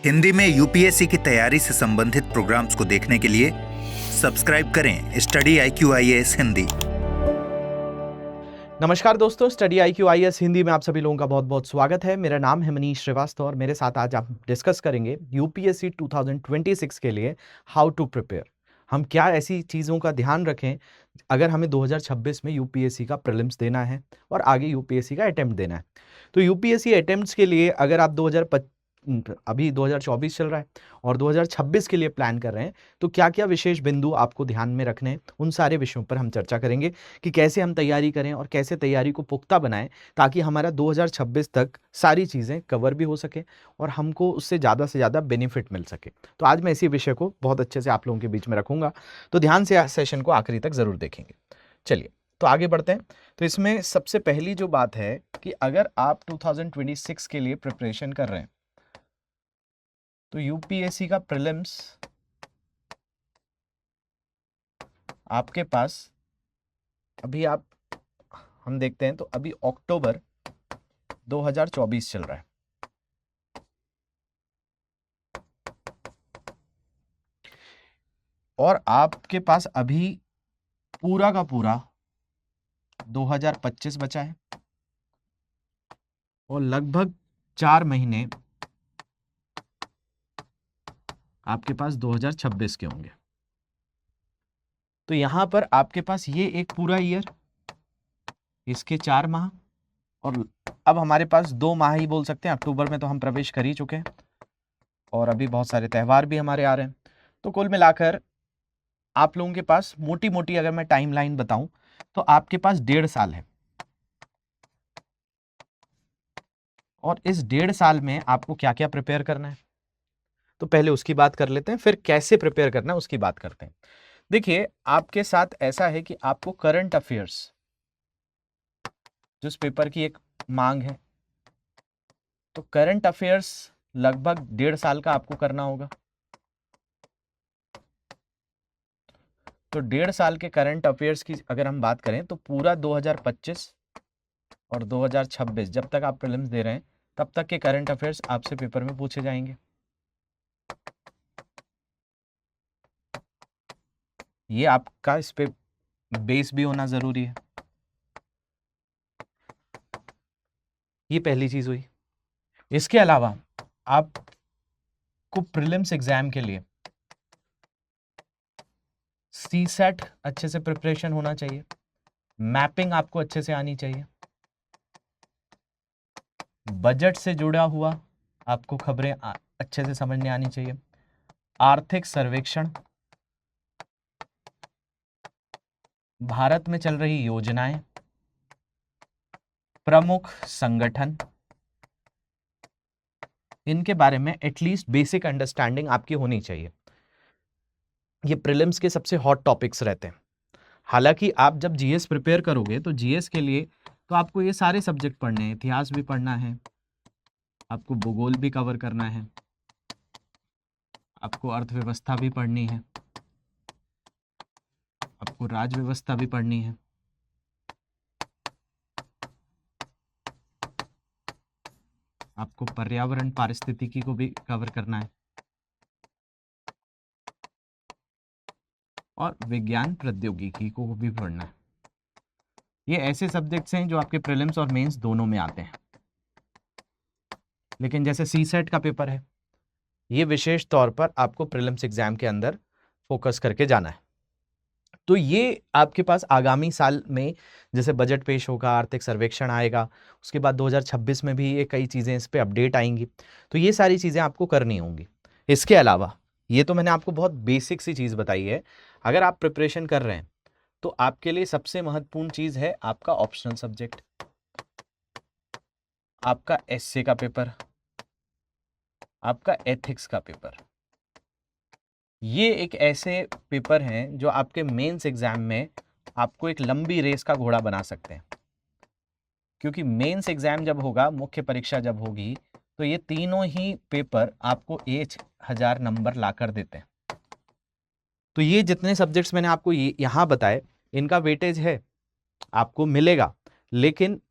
हिंदी में यूपीएससी की तैयारी से संबंधित प्रोग्राम्स को देखने के लिए सब्सक्राइब करें स्टडी IQ IAS हिंदी। नमस्कार दोस्तों, स्टडी IQ IAS हिंदी में आप सभी लोगों का बहुत बहुत स्वागत है। मेरा नाम है मनीष श्रीवास्तव और मेरे साथ आज आप डिस्कस करेंगे यूपीएससी 2026 के लिए हाउ टू प्रिपेयर। हम क्या ऐसी चीज़ों का ध्यान रखें अगर हमें 2026 में यूपीएससी का प्रीलिम्स देना है और आगे यूपीएससी का अटेम्प्ट देना है। तो यूपीएससी अटेम्प्ट्स के लिए अगर आप अभी 2024 चल रहा है और 2026 के लिए प्लान कर रहे हैं तो क्या क्या विशेष बिंदु आपको ध्यान में रखने हैं, उन सारे विषयों पर हम चर्चा करेंगे कि कैसे हम तैयारी करें और कैसे तैयारी को पुख्ता बनाएं ताकि हमारा 2026 तक सारी चीज़ें कवर भी हो सके और हमको उससे ज़्यादा बेनिफिट मिल सके। तो आज मैं इसी विषय को बहुत अच्छे से आप लोगों के बीच में रखूंगा, तो ध्यान से सेशन को आखिरी तक ज़रूर देखेंगे। चलिए तो आगे बढ़ते हैं। तो इसमें सबसे पहली जो बात है कि अगर आप 2026 के लिए प्रिपरेशन कर रहे हैं तो यूपीएससी का प्रीलिम्स आपके पास अभी हम देखते हैं तो अभी अक्टूबर 2024 चल रहा है और आपके पास अभी पूरा का पूरा 2025 बचा है और लगभग 4 महीने आपके पास 2026 के होंगे। तो यहां पर आपके पास ये एक पूरा ईयर, इसके 4 माह और अब हमारे पास 2 माह ही बोल सकते हैं। अक्टूबर में तो हम प्रवेश कर ही चुके हैं और अभी बहुत सारे त्यौहार भी हमारे आ रहे हैं। तो कुल मिलाकर आप लोगों के पास मोटी मोटी अगर मैं टाइमलाइन बताऊं तो आपके पास 1.5 साल है और इस 1.5 साल में आपको क्या क्या प्रिपेयर करना है तो पहले उसकी बात कर लेते हैं, फिर कैसे प्रिपेयर करना है उसकी बात करते हैं। देखिए, आपके साथ ऐसा है कि आपको करंट अफेयर्स, जिस पेपर की एक मांग है, तो करंट अफेयर्स लगभग 1.5 साल का आपको करना होगा। तो 1.5 साल के करंट अफेयर्स की अगर हम बात करें तो पूरा 2025 और 2026 जब तक आप प्रीलिम्स दे रहे हैं तब तक के करंट अफेयर्स आपसे पेपर में पूछे जाएंगे। ये आपका इस पे बेस भी होना जरूरी है। ये पहली चीज हुई। इसके अलावा आपको प्रीलिम्स एग्जाम के लिए सीसेट अच्छे से प्रिपरेशन होना चाहिए, मैपिंग आपको अच्छे से आनी चाहिए, बजट से जुड़ा हुआ आपको खबरें अच्छे से समझने आनी चाहिए, आर्थिक सर्वेक्षण, भारत में चल रही योजनाएं, प्रमुख संगठन, इनके बारे में एटलीस्ट बेसिक अंडरस्टैंडिंग आपकी होनी चाहिए। ये प्रीलिम्स के सबसे हॉट टॉपिक्स रहते हैं। हालांकि आप जब जीएस प्रिपेयर करोगे तो जीएस के लिए तो आपको ये सारे सब्जेक्ट पढ़ने हैं, इतिहास भी पढ़ना है, आपको भूगोल भी कवर करना है, आपको अर्थव्यवस्था भी पढ़नी है, आपको राज्य व्यवस्था भी पढ़नी है, आपको पर्यावरण पारिस्थितिकी को भी कवर करना है और विज्ञान प्रौद्योगिकी को भी पढ़ना है। ये ऐसे सब्जेक्ट्स हैं जो आपके प्रीलिम्स और मेंस दोनों में आते हैं। लेकिन जैसे सीसेट का पेपर है, ये विशेष तौर पर आपको प्रीलिम्स एग्जाम के अंदर फोकस करके जाना है। तो ये आपके पास आगामी साल में जैसे बजट पेश होगा, आर्थिक सर्वेक्षण आएगा, उसके बाद 2026 में भी ये कई चीज़ें इस पे अपडेट आएंगी, तो ये सारी चीज़ें आपको करनी होंगी। इसके अलावा ये तो मैंने आपको बहुत बेसिक सी चीज़ बताई है। अगर आप प्रिपरेशन कर रहे हैं तो आपके लिए सबसे महत्वपूर्ण चीज़ है आपका ऑप्शनल सब्जेक्ट, आपका एसए का पेपर, आपका एथिक्स का पेपर। ये एक ऐसे पेपर हैं जो आपके मेंस एग्जाम में आपको एक लंबी रेस का घोड़ा बना सकते हैं, क्योंकि मेंस एग्जाम जब होगा, मुख्य परीक्षा जब होगी, तो ये तीनों ही पेपर आपको 1000 नंबर ला कर देते हैं। तो ये जितने सब्जेक्ट्स मैंने आपको यहाँ बताए, इनका वेटेज है, आपको मिलेगा, लेकिन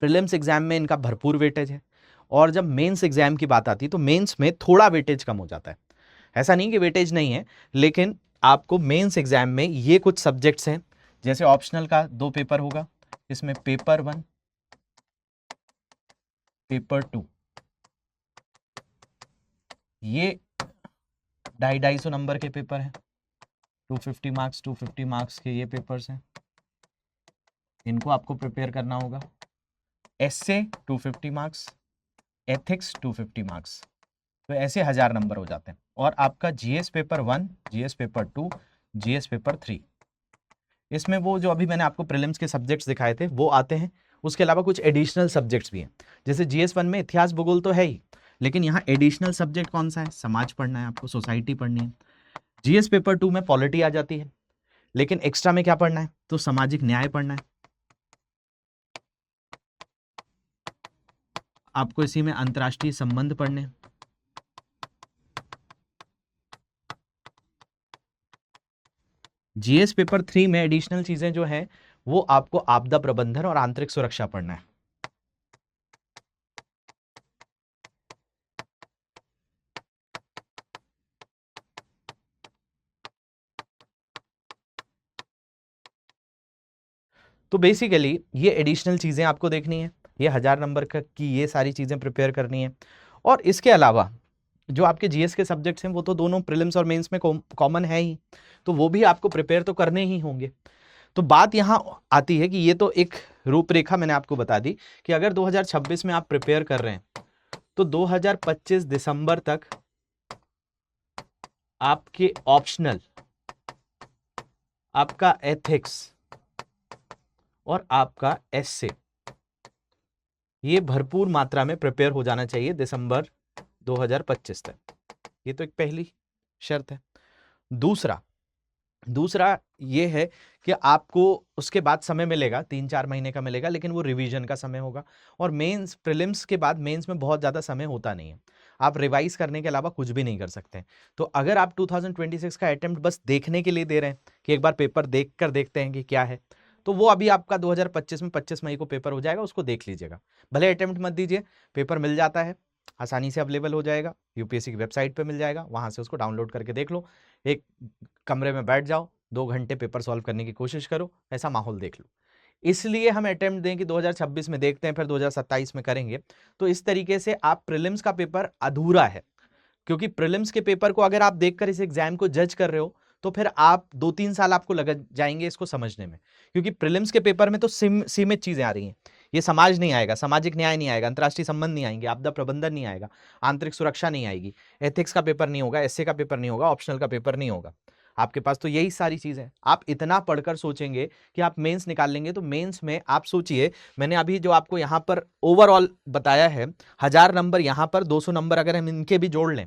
प्रीलिम्स एग्जाम में इनका भरपूर वेटेज है और जब मेंस एग्जाम की बात आती है तो मेंस में थोड़ा वेटेज कम हो जाता है। ऐसा नहीं कि वेटेज नहीं है, लेकिन आपको मेंस एग्जाम में ये कुछ सब्जेक्ट्स हैं, जैसे ऑप्शनल का 2 पेपर होगा, इसमें पेपर 1, पेपर 2, ये 250 नंबर के पेपर हैं, 250 मार्क्स 250 मार्क्स के ये पेपर्स हैं, इनको आपको प्रिपेयर करना होगा। एस्से 250 मार्क्स, एथिक्स 250 मार्क्स, तो ऐसे 1000 नंबर हो जाते हैं। और आपका GS paper 1, GS paper 2, GS paper 3, इसमें वो जो अभी मैंने आपको प्रीलिम्स के सब्जेक्ट्स दिखाए थे वो आते हैं। उसके अलावा कुछ एडिशनल सब्जेक्ट्स भी हैं, जैसे जीएस 1 में इतिहास भूगोल तो है ही, लेकिन यहाँ एडिशनल सब्जेक्ट कौन सा है, समाज पढ़ना है आपको, सोसाइटी पढ़नी है। जीएस पेपर 2 में पॉलिटी आ जाती है, लेकिन एक्स्ट्रा में क्या पढ़ना है, तो सामाजिक न्याय पढ़ना है आपको, इसी में अंतर्राष्ट्रीय संबंध पढ़ने हैं। जीएस पेपर 3 में एडिशनल चीजें जो हैं वो आपको आपदा प्रबंधन और आंतरिक सुरक्षा पढ़ना है। तो बेसिकली ये एडिशनल चीजें आपको देखनी है, ये 1000 नंबर का की ये सारी चीजें प्रिपेयर करनी है। और इसके अलावा जो आपके जीएस के सब्जेक्ट्स हैं वो तो दोनों प्रीलिम्स और मेंस में कॉमन है ही, तो वो भी आपको प्रिपेयर तो करने ही होंगे। तो बात यहाँ आती है कि ये तो एक रूपरेखा मैंने आपको बता दी कि अगर 2026 में आप प्रिपेयर कर रहे हैं तो 2025 दिसंबर तक आपके ऑप्शनल, आपका एथिक्स और आपका एस्से ये भरपूर मात्रा में प्रिपेयर हो जाना चाहिए दिसंबर 2025 तक। ये तो एक पहली शर्त है। दूसरा ये है कि आपको उसके बाद समय मिलेगा, 3-4 महीने का मिलेगा, लेकिन वो रिवीजन का समय होगा। और मेंस प्रीलिम्स के बाद मेंस में बहुत ज़्यादा समय होता नहीं है, आप रिवाइज करने के अलावा कुछ भी नहीं कर सकते। तो अगर आप 2026 का अटेम्प्ट बस देखने के लिए दे रहे हैं कि एक बार पेपर देख कर देखते हैं कि क्या है, तो वो अभी आपका 2025 में 25 मई को पेपर हो जाएगा, उसको देख लीजिएगा। भले अटेम्प्ट मत दीजिए, पेपर मिल जाता है, आसानी से अवेलेबल हो जाएगा, यूपीएससी की वेबसाइट पे मिल जाएगा, वहां से उसको डाउनलोड करके देख लो। एक कमरे में बैठ जाओ, 2 घंटे पेपर सॉल्व करने की कोशिश करो, ऐसा माहौल देख लो। इसलिए हम अटेम्प्ट दें कि 2026 में देखते हैं, फिर 2027 में करेंगे, तो इस तरीके से आप प्रीलिम्स का पेपर अधूरा है। क्योंकि प्रीलिम्स के पेपर को अगर आप देखकर इस एग्जाम को जज कर रहे हो तो फिर आप 2-3 साल आपको लग जाएंगे इसको समझने में, क्योंकि प्रीलिम्स के पेपर में तो सीमित चीजें आ रही हैं। ये समाज नहीं आएगा, सामाजिक न्याय नहीं आएगा, अंतर्राष्ट्रीय संबंध नहीं आएंगे, आपदा प्रबंधन नहीं आएगा, आंतरिक सुरक्षा नहीं आएगी, एथिक्स का पेपर नहीं होगा, एसए का पेपर नहीं होगा, ऑप्शनल का पेपर नहीं होगा। आपके पास तो यही सारी चीजें, आप इतना पढ़कर सोचेंगे कि आप मेंस निकाल लेंगे, तो मेंस में आप सोचिए, मैंने अभी जो आपको यहाँ पर ओवरऑल बताया है, 1000 नंबर यहाँ पर, 200 नंबर अगर हम इनके भी जोड़ लें,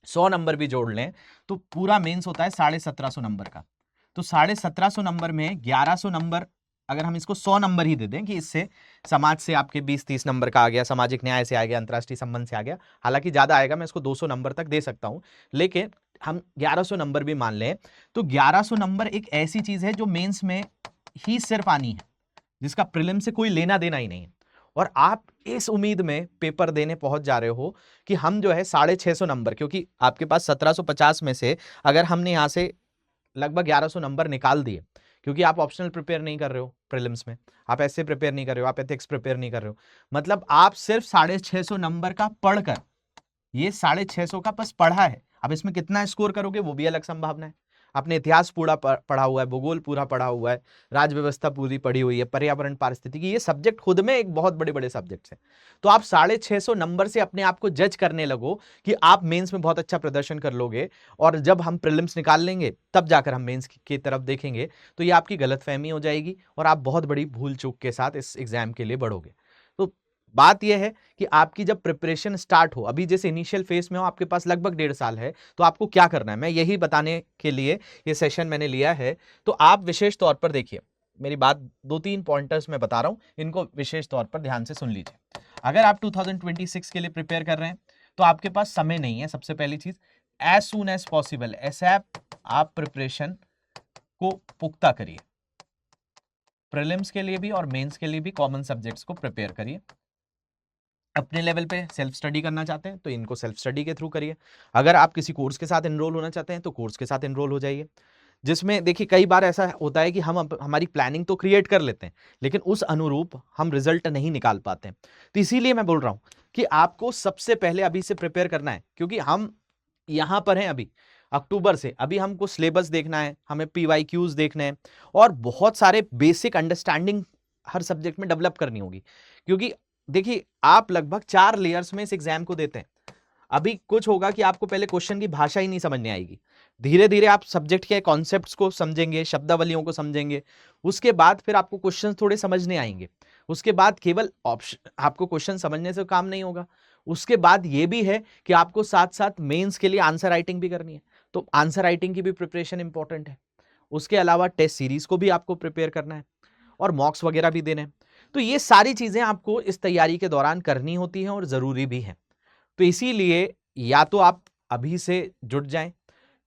100 नंबर भी जोड़ लें, तो पूरा मेंस होता है 1750 नंबर का। तो 1750 नंबर में 1100 नंबर, अगर हम इसको 100 नंबर ही दे दें कि इससे समाज से आपके 20-30 नंबर का आ गया, सामाजिक न्याय से आ गया, अंतर्राष्ट्रीय संबंध से आ गया, हालांकि ज्यादा आएगा, मैं इसको 200 नंबर तक दे सकता हूं, लेकिन हम 1100 नंबर भी मान लें, तो 1100 नंबर एक ऐसी चीज है जो मेंस में ही सिर्फ आनी है, जिसका प्रीलिम से कोई लेना देना ही नहीं है। और आप इस उम्मीद में पेपर देने पहुंच जा रहे हो कि हम जो है 650 नंबर, क्योंकि आपके पास 1750 में से अगर हमने यहां से लगभग 1100 नंबर निकाल दिए, क्योंकि आप ऑप्शनल प्रिपेयर नहीं कर रहे हो प्रीलिम्स में, आप ऐसे प्रिपेयर नहीं कर रहे हो, आप एथिक्स प्रिपेयर नहीं कर रहे हो, मतलब आप सिर्फ 650 नंबर का पढ़कर, ये 650 का बस पढ़ा है, अब इसमें कितना स्कोर करोगे वो भी अलग संभावना है। आपने इतिहास पूरा पढ़ा हुआ है, भूगोल पूरा पढ़ा हुआ है, राज्य व्यवस्था पूरी पढ़ी हुई है, पर्यावरण पारिस्थितिकी, ये सब्जेक्ट खुद में एक बहुत बड़े बड़े सब्जेक्ट्स हैं। तो आप 650 नंबर से अपने आप को जज करने लगो कि आप मेंस में बहुत अच्छा प्रदर्शन कर लोगे, और जब हम प्रीलिम्स निकाल लेंगे तब जाकर हम मेंस की तरफ देखेंगे, तो ये आपकी गलतफहमी हो जाएगी और आप बहुत बड़ी भूल चूक के साथ इस एग्जाम के लिए बढ़ोगे। तो बात यह है कि आपकी जब प्रिपरेशन स्टार्ट हो, अभी जैसे इनिशियल फेज में हो, आपके पास लगभग 1.5 साल है, तो आपको क्या करना है, मैं यही बताने के लिए ये सेशन मैंने लिया है। तो आप विशेष तौर पर देखिए, मेरी बात 2-3 पॉइंटर्स में बता रहा हूं, इनको विशेष तौर पर ध्यान से सुन लीजिए। अगर आप 2026 के लिए प्रिपेयर कर रहे हैं तो आपके पास समय नहीं है, सबसे पहली चीज, as soon as possible ASAP आप प्रिपरेशन को पुख्ता करिए, प्रीलिम्स के लिए भी और मेंस के लिए भी कॉमन सब्जेक्ट्स को प्रिपेयर करिए। अपने लेवल पे सेल्फ स्टडी करना चाहते हैं तो इनको सेल्फ स्टडी के थ्रू करिए। अगर आप किसी कोर्स के साथ एनरोल होना चाहते हैं तो कोर्स के साथ एनरोल हो जाइए, जिसमें देखिए कई बार ऐसा होता है कि हम हमारी प्लानिंग तो क्रिएट कर लेते हैं लेकिन उस अनुरूप हम रिजल्ट नहीं निकाल पाते हैं। तो इसीलिए मैं बोल रहा हूं कि आपको सबसे पहले अभी से प्रिपेयर करना है, क्योंकि हम यहां पर हैं अभी अक्टूबर से, अभी हमको सिलेबस देखना है, हमें PYQs देखने हैं और बहुत सारे बेसिक अंडरस्टैंडिंग हर सब्जेक्ट में डेवलप करनी होगी। क्योंकि देखिए आप लगभग 4 लेयर्स में इस एग्जाम को देते हैं। अभी कुछ होगा कि आपको पहले क्वेश्चन की भाषा ही नहीं समझ में आएगी, धीरे धीरे आप सब्जेक्ट के कॉन्सेप्ट्स को समझेंगे, शब्दावलियों को समझेंगे, उसके बाद फिर आपको क्वेश्चन थोड़े समझने आएंगे। उसके बाद केवल ऑप्शन आपको क्वेश्चन समझने से काम नहीं होगा, उसके बाद ये भी है कि आपको साथ साथ मेंस के लिए आंसर राइटिंग भी करनी है, तो आंसर राइटिंग की भी प्रिपरेशन इंपॉर्टेंट है। उसके अलावा टेस्ट सीरीज को भी आपको प्रिपेयर करना है और मॉक्स वगैरह भी देने हैं। तो ये सारी चीजें आपको इस तैयारी के दौरान करनी होती हैं और जरूरी भी है। तो इसीलिए या तो आप अभी से जुट जाएं,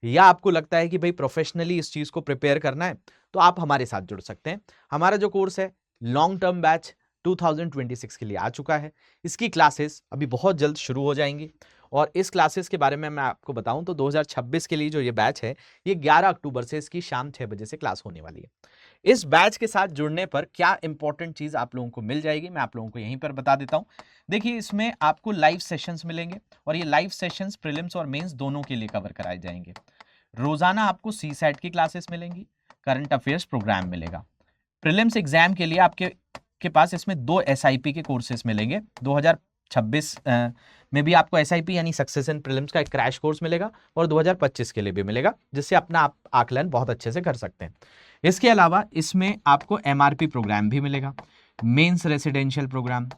या आपको लगता है कि भाई प्रोफेशनली इस चीज को प्रिपेयर करना है तो आप हमारे साथ जुड़ सकते हैं। हमारा जो कोर्स है लॉन्ग टर्म बैच 2026 के लिए आ चुका है। इसकी क्लासेस अभी बहुत जल्द शुरू हो जाएंगी और इस क्लासेस के बारे में मैं आपको बताऊं तो 2026 के लिए जो ये बैच है ये 11 अक्टूबर से इसकी शाम 6 बजे से क्लास होने वाली है। इस बैच के साथ जुड़ने पर क्या इंपॉर्टेंट चीज आप लोगों को मिल जाएगी मैं आप लोगों को यहीं पर बता देता हूं। देखिए इसमें आपको लाइव सेशंस मिलेंगे और ये लाइव सेशंस प्रीलिम्स और मेंस दोनों के लिए कवर कराए जाएंगे। रोजाना आपको CSAT की क्लासेस मिलेंगी, करंट अफेयर्स प्रोग्राम मिलेगा। प्रीलिम्स एग्जाम के लिए आपके पास इसमें 2 SIP के कोर्सेज मिलेंगे। 2026 में भी आपको SIP यानी सक्सेस इन प्रीलिम्स का एक क्रैश कोर्स मिलेगा और 2025 के लिए भी मिलेगा, जिससे अपना आप आकलन बहुत अच्छे से कर सकते हैं। इसके अलावा इसमें आपको MRP प्रोग्राम भी मिलेगा, मेंस रेसिडेंशियल प्रोग्राम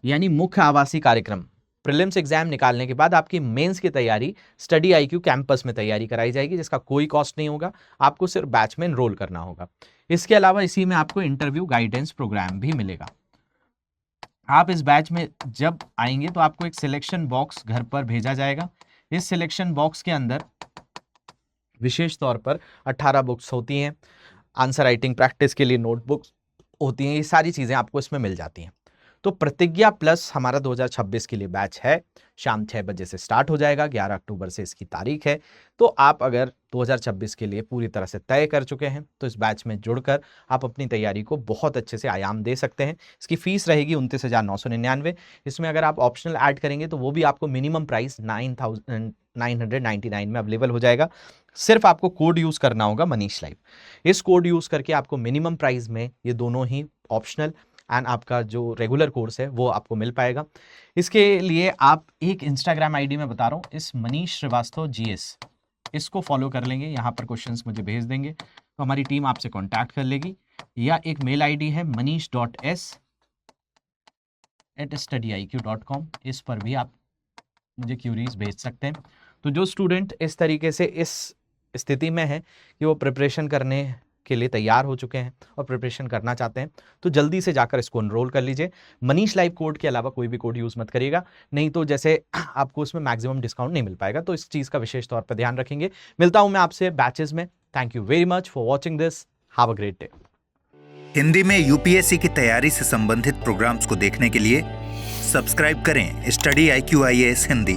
यानी मुख्य आवासीय कार्यक्रम। प्रीलिम्स एग्जाम निकालने के बाद आपकी मेंस की तैयारी स्टडी IQ कैंपस में तैयारी कराई जाएगी, जिसका कोई कॉस्ट नहीं होगा, आपको सिर्फ बैच में एनरोल करना होगा। इसके अलावा इसी में आपको इंटरव्यू गाइडेंस प्रोग्राम भी मिलेगा। आप इस बैच में जब आएंगे तो आपको एक सिलेक्शन बॉक्स घर पर भेजा जाएगा। इस सिलेक्शन बॉक्स के अंदर विशेष तौर पर 18 बुक्स होती हैं, आंसर राइटिंग प्रैक्टिस के लिए नोटबुक्स होती हैं, ये सारी चीजें आपको इसमें मिल जाती हैं। तो प्रतिज्ञा प्लस हमारा 2026 के लिए बैच है, शाम 6 बजे से स्टार्ट हो जाएगा, 11 अक्टूबर से इसकी तारीख है। तो आप अगर 2026 के लिए पूरी तरह से तय कर चुके हैं तो इस बैच में जुड़कर आप अपनी तैयारी को बहुत अच्छे से आयाम दे सकते हैं। इसकी फीस रहेगी 29,999। इसमें अगर आप ऑप्शनल ऐड करेंगे तो वो भी आपको मिनिमम प्राइस 9,999 में अवेलेबल हो जाएगा। सिर्फ आपको कोड यूज करना होगा मनीष लाइव। इस कोड यूज करके आपको मिनिमम प्राइस में ये दोनों ही ऑप्शनल एंड आपका जो रेगुलर कोर्स है वो आपको मिल पाएगा। इसके लिए आप एक इंस्टाग्राम ID में बता रहा हूँ, इस मनीष श्रीवास्तव GS, इसको फॉलो कर लेंगे, यहाँ पर क्वेश्चंस मुझे भेज देंगे तो हमारी टीम आपसे कांटेक्ट कर लेगी। या एक मेल ID है manish.s@studiiq.com, इस पर भी आप मुझे क्यूरीज भेज सकते हैं। तो जो स्टूडेंट इस तरीके से इस स्थिति में है कि वो प्रिपरेशन करने के लिए तैयार हो चुके हैं और प्रिपरेशन करना चाहते हैं तो जल्दी से जाकर इसको एनरोल कर लीजिए। मनीष लाइव कोड के अलावा कोई भी कोड यूज मत करिएगा, नहीं तो जैसे आपको इसमें मैक्सिमम डिस्काउंट नहीं मिल पाएगा, तो इस चीज का विशेष तौर पर ध्यान रखेंगे। मिलता हूं मैं आपसे बैचेस में। Thank you very much for watching this. Have a great day. Hindi में UPSC की तैयारी से संबंधित प्रोग्राम्स को देखने के लिए सब्सक्राइब करें स्टडी IQ IAS हिंदी।